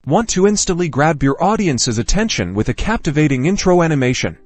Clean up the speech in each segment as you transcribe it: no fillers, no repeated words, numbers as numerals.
Want to instantly grab your audience's attention with a captivating intro animation?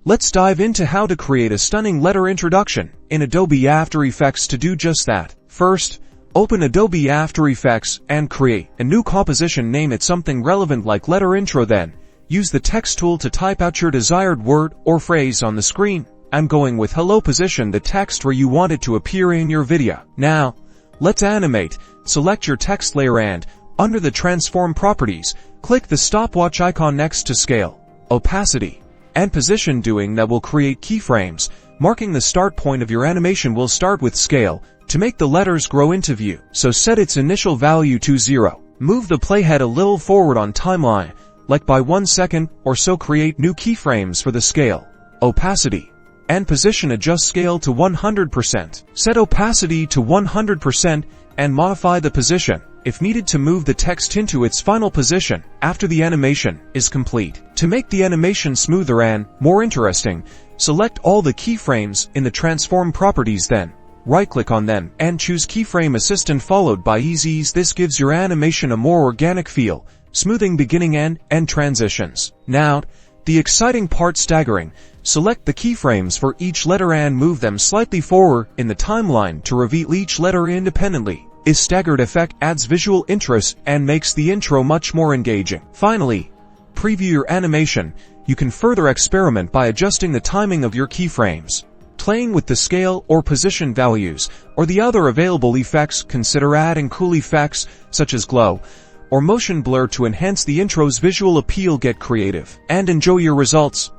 Let's dive into how to create a stunning letter introduction in Adobe After Effects. To do just that, first, open Adobe After Effects and create a new composition. Name it something relevant like letter intro. Then, use the text tool to type out your desired word or phrase on the screen. I'm going with hello. Position the text where you want it to appear in your video. Now, let's animate. Select your text layer and, under the transform properties, click the stopwatch icon next to scale, opacity, and position. Doing that will create keyframes, marking the start point of your animation. Will start with scale to make the letters grow into view, so set its initial value to 0. Move the playhead a little forward on timeline, like by 1 second or so. Create new keyframes for the scale, opacity, and position. Adjust scale to 100%. Set opacity to 100% and modify the position, if needed, to move the text into its final position after the animation is complete. To make the animation smoother and more interesting, select all the keyframes in the transform properties. Then, right-click on them and choose Keyframe Assistant followed by Ease. This gives your animation a more organic feel, smoothing beginning, end, and transitions. Now, the exciting part, staggering. Select the keyframes for each letter and move them slightly forward in the timeline to reveal each letter independently. This staggered effect adds visual interest and makes the intro much more engaging. Finally, preview your animation. You can further experiment by adjusting the timing of your keyframes, playing with the scale or position values, or the other available effects. Consider adding cool effects such as glow or motion blur to enhance the intro's visual appeal. Get creative and enjoy your results.